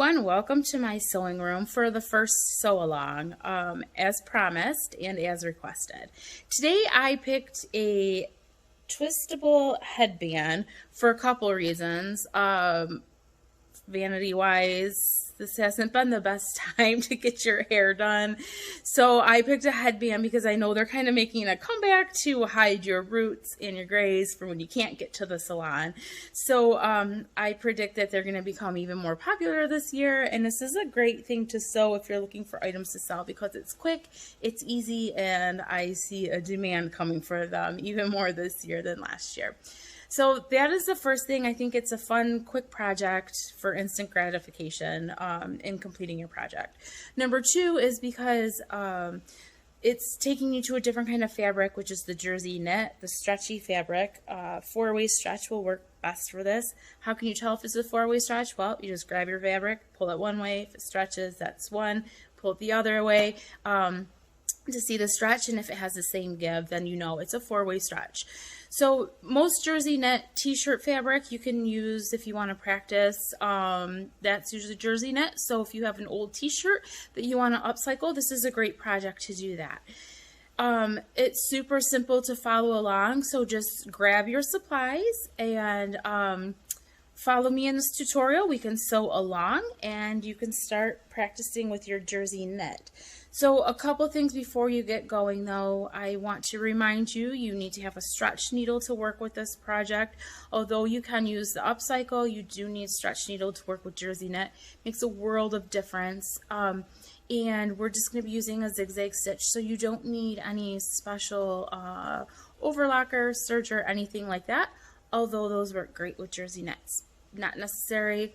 everyone, welcome to my sewing room for the first sew along, as promised and as requested. Today I picked a twistable headband for a couple of reasons. Vanity wise, this hasn't been the best time to get your hair done. So I picked a headband because I know they're kind of making a comeback to hide your roots and your grays for when you can't get to the salon. So I predict that they're going to become even more popular this year. And this is a great thing to sew if you're looking for items to sell because it's quick, it's easy, and I see a demand coming for them even more this year than last year. So that is the first thing. I think it's a fun, quick project for instant gratification in completing your project. Number two is because it's taking you to a different kind of fabric, which is the jersey knit, the stretchy fabric. Four-way stretch will work best for this. How can you tell if it's a four-way stretch? Well, you just grab your fabric, pull it one way. If it stretches, that's one. Pull it the other way to see the stretch, and if it has the same give, then you know it's a four-way stretch. So most jersey knit t-shirt fabric you can use if you want to practice. That's usually jersey knit. So if you have an old t-shirt that you want to upcycle, this is a great project to do that. It's super simple to follow along. So just grab your supplies and follow me in this tutorial. We can sew along and you can start practicing with your jersey knit. So a couple things before you get going though, I want to remind you, you need to have a stretch needle to work with this project. Although you can use the upcycle, you do need stretch needle to work with jersey knit. Makes a world of difference. And we're just going to be using a zigzag stitch, so you don't need any special overlocker, serge, or anything like that. Although those work great with jersey knits. Not necessary.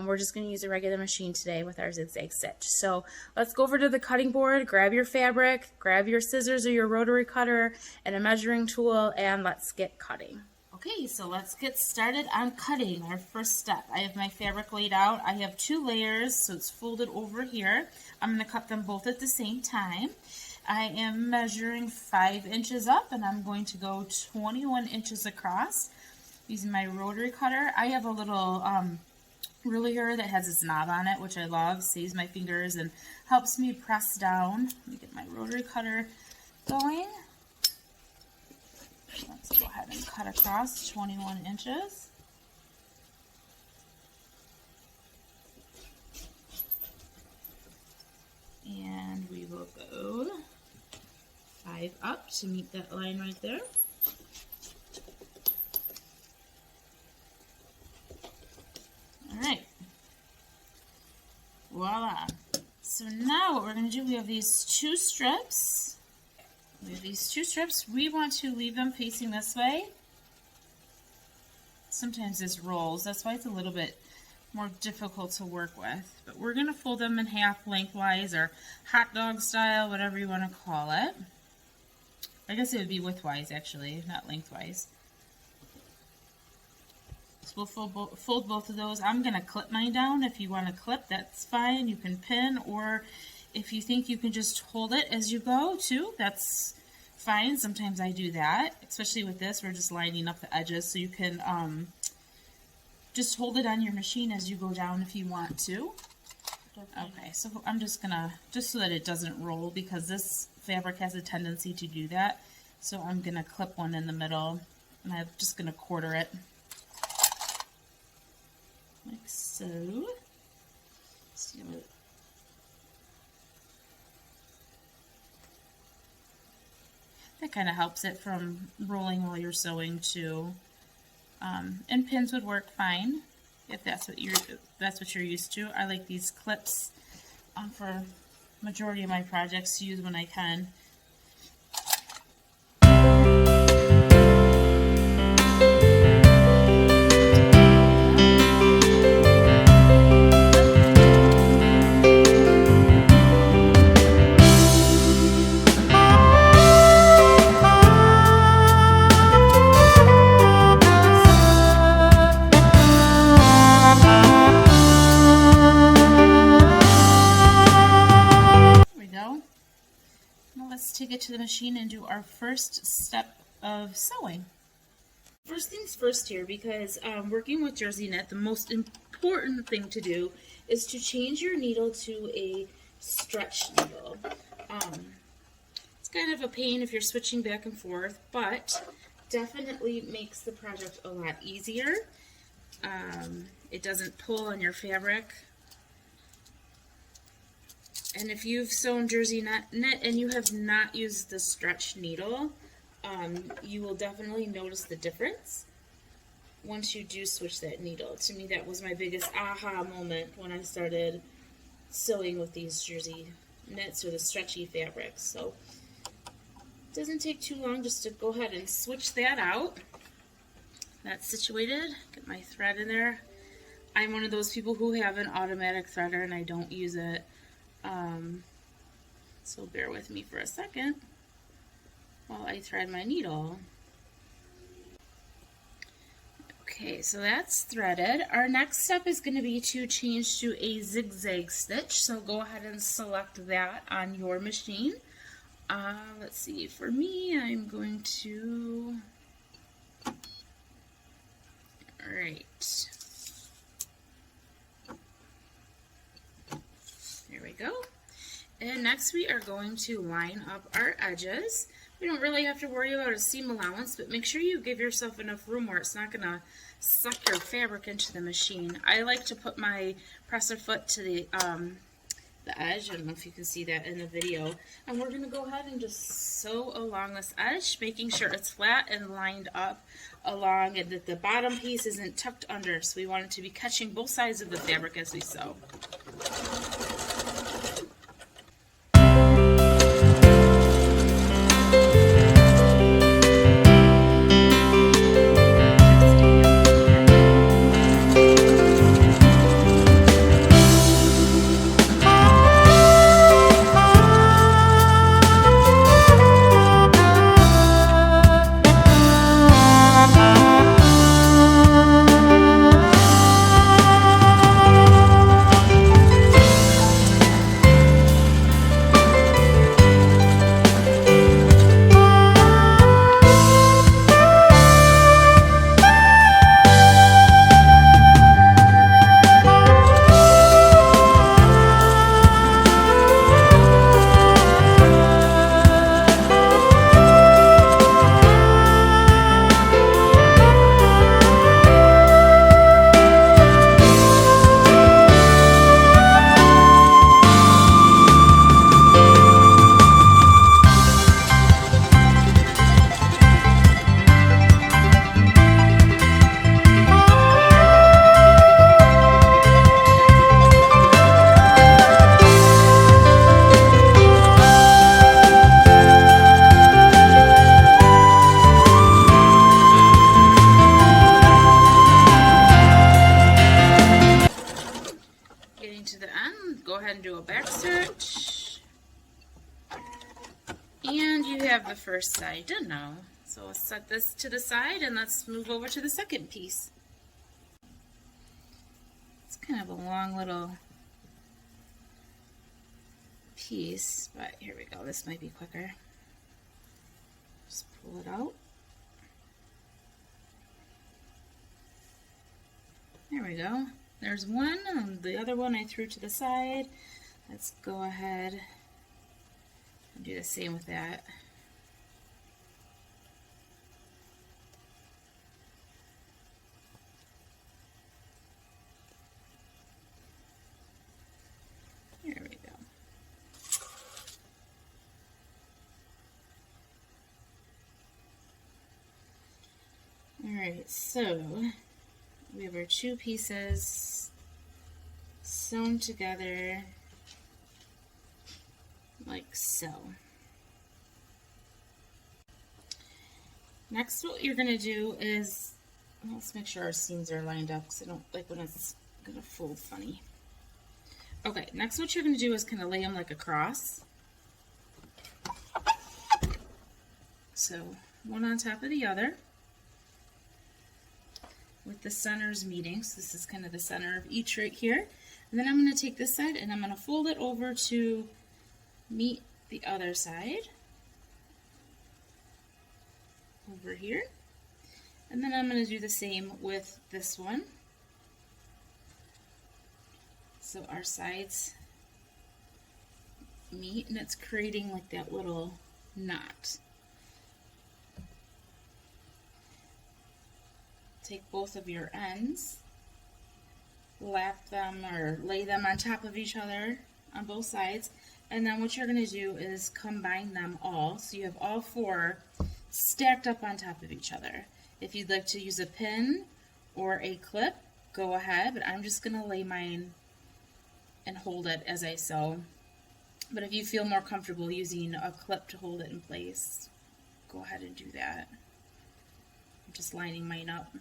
We're just going to use a regular machine today with our zigzag stitch. So let's go over to the cutting board, grab your fabric, grab your scissors or your rotary cutter and a measuring tool, and let's get cutting. Okay, so let's get started on cutting. Our first step, I have my fabric laid out. I have two layers, so it's folded over here. I'm going to cut them both at the same time. I am measuring 5 inches up, and I'm going to go 21 inches across using my rotary cutter. I have a little ruler that has this knob on it, which I love, saves my fingers and helps me press down. Let me get my rotary cutter going. Let's go ahead and cut across 21 inches. And we will go 5 up to meet that line right there. Alright, voila. So now what we're going to do, we have these two strips. We want to leave them facing this way. Sometimes this rolls, that's why it's a little bit more difficult to work with. But we're going to fold them in half lengthwise or hot dog style, whatever you want to call it. I guess it would be widthwise actually, not lengthwise. So we'll fold both of those. I'm going to clip mine down. If you want to clip, that's fine. You can pin, or if you think you can just hold it as you go too, that's fine. Sometimes I do that, especially with this. We're just lining up the edges, so you can just hold it on your machine as you go down if you want to. Okay, so I'm just going to, just so that it doesn't roll, because this fabric has a tendency to do that. So I'm going to clip one in the middle, and I'm just going to quarter it. Like so. That kind of helps it from rolling while you're sewing too. And pins would work fine if that's what you're used to. I like these clips for majority of my projects to use when I can. Let's take it to the machine and do our first step of sewing. first things first here, because working with jersey knit, the most important thing to do is to change your needle to a stretch needle. It's kind of a pain if you're switching back and forth, but definitely makes the project a lot easier. It doesn't pull on your fabric. And if you've sewn jersey knit and you have not used the stretch needle, you will definitely notice the difference once you do switch that needle. To me, that was my biggest aha moment when I started sewing with these jersey knits or the stretchy fabrics. So it doesn't take too long just to go ahead and switch that out. That's situated. Get my thread in there. I'm one of those people who have an automatic threader and I don't use it. So bear with me for a second while I thread my needle. Okay, so that's threaded. Our next step is going to be to change to a zigzag stitch. So go ahead and select that on your machine. Let's see, for me, I'm going to, all right. There we go. And next we are going to line up our edges. We don't really have to worry about a seam allowance, but make sure you give yourself enough room where it's not going to suck your fabric into the machine. I like to put my presser foot to the edge. I don't know if you can see that in the video. And we're going to go ahead and just sew along this edge, making sure it's flat and lined up along and that the bottom piece isn't tucked under. So we want it to be catching both sides of the fabric as we sew. To the end, go ahead and do a back stitch, and you have the first side done now. So let's set this to the side and let's move over to the second piece. It's kind of a long little piece, but here we go. This might be quicker. Just pull it out. There we go. There's one, and the other one I threw to the side. Let's go ahead and do the same with that. There we go. Alright, so we have our two pieces sewn together like so. Next, what you're going to do is, let's make sure our seams are lined up because I don't like when it's going to fold funny. Okay, next what you're going to do is kind of lay them like a cross. So one on top of the other, with the centers meeting. So this is kind of the center of each right here. And then I'm going to take this side and I'm going to fold it over to meet the other side over here. And then I'm going to do the same with this one. So our sides meet and it's creating like that little knot. Take both of your ends, lap them or lay them on top of each other on both sides, and then what you're going to do is combine them all so you have all four stacked up on top of each other. If you'd like to use a pin or a clip, go ahead, but I'm just going to lay mine and hold it as I sew. But if you feel more comfortable using a clip to hold it in place, go ahead and do that. I'm just lining mine up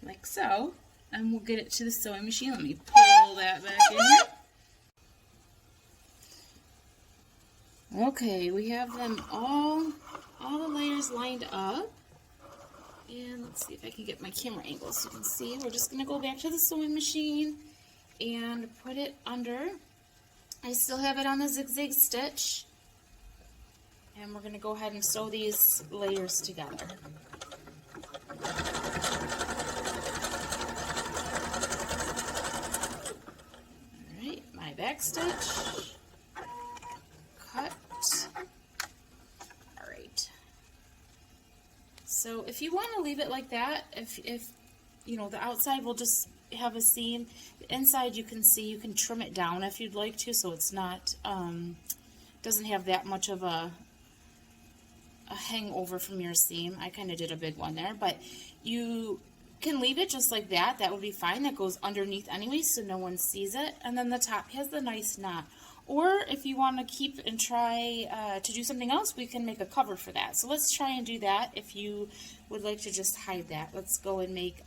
like so, and we'll get it to the sewing machine. Let me pull that back in here. Okay, we have them all the layers lined up. And let's see if I can get my camera angle so you can see. We're just going to go back to the sewing machine and put it under. I still have it on the zigzag stitch. And we're going to go ahead and sew these layers together. Alright, my back stitch. Cut. Alright. So if you want to leave it like that, if you know, the outside will just have a seam, the inside you can see, you can trim it down if you'd like to, so it's not, doesn't have that much of a hangover from your seam. I kind of did a big one there, but you can leave it just like that. That would be fine. That goes underneath anyway, so no one sees it. And then the top has the nice knot. Or if you want to keep and try to do something else, we can make a cover for that. So let's try and do that if you would like to just hide that. Let's go and make,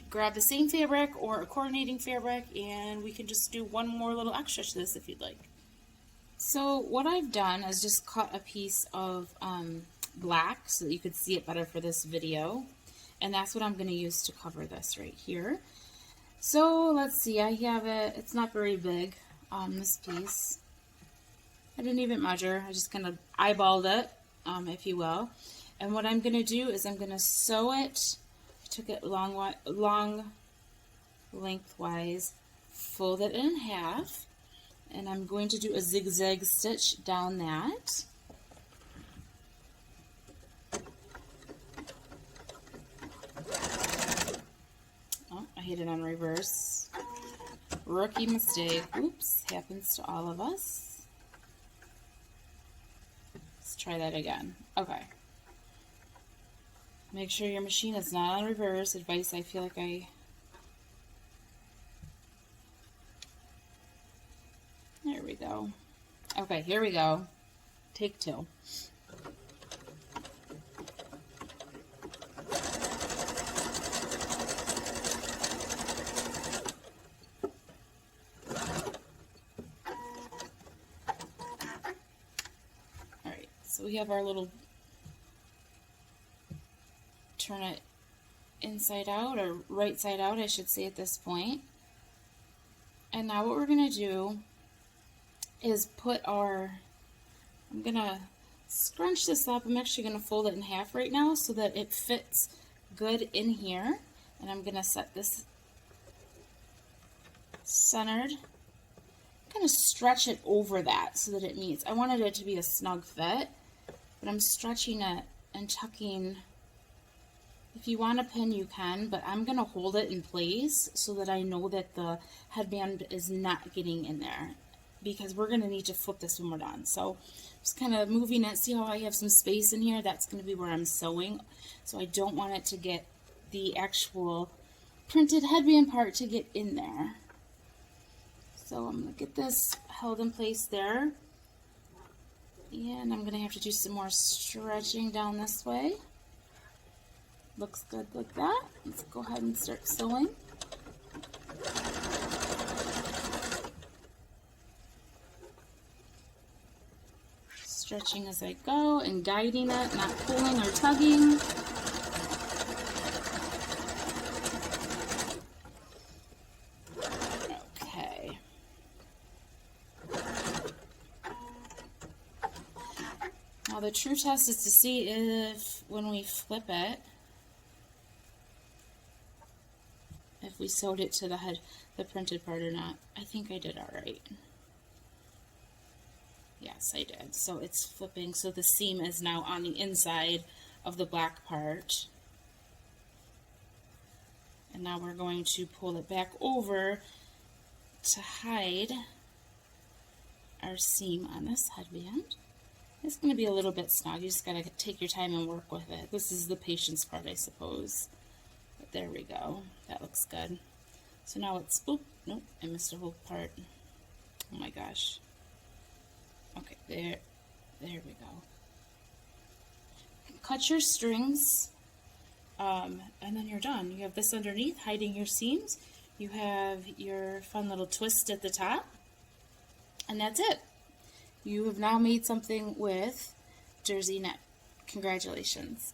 grab the same fabric or a coordinating fabric, and we can just do one more little extra to this if you'd like. So what I've done is just cut a piece of black so that you could see it better for this video. And that's what I'm going to use to cover this right here. So let's see, I have it, it's not very big, this piece. I didn't even measure, I just kind of eyeballed it, if you will. And what I'm going to do is I'm going to sew it. I took it long lengthwise, fold it in half, and I'm going to do a zigzag stitch down that. Oh, I hit it on reverse. Rookie mistake. Oops, happens to all of us. Let's try that again. Okay. Make sure your machine is not on reverse. Advice I feel like There we go. Okay, here we go. Take two. Alright, so we have our little turn it inside out, or right side out, I should say at this point. And now what we're going to do is put our, I'm going to scrunch this up. I'm actually going to fold it in half right now so that it fits good in here. And I'm going to set this centered. I'm going to stretch it over that so that it meets. I wanted it to be a snug fit, but I'm stretching it and tucking. If you want a pin, you can, but I'm going to hold it in place so that I know that the headband is not getting in there, because we're going to need to flip this when we're done. So just kind of moving it. See how I have some space in here? That's going to be where I'm sewing. So I don't want it to get the actual printed headband part to get in there. So I'm going to get this held in place there. And I'm going to have to do some more stretching down this way. Looks good like that. Let's go ahead and start sewing. Stretching as I go and guiding it, not pulling or tugging. Okay. Now the true test is to see if when we flip it, if we sewed it to the printed part or not. I think I did all right. Yes, I did. So it's flipping, so the seam is now on the inside of the black part. And now we're going to pull it back over to hide our seam on this headband. It's going to be a little bit snug. You just got to take your time and work with it. This is the patience part, I suppose. But there we go. That looks good. So now it's, oop, nope, I missed a whole part. Oh my gosh. Okay, there we go. Cut your strings, and then you're done. You have this underneath, hiding your seams. You have your fun little twist at the top, and that's it. You have now made something with jersey net. Congratulations.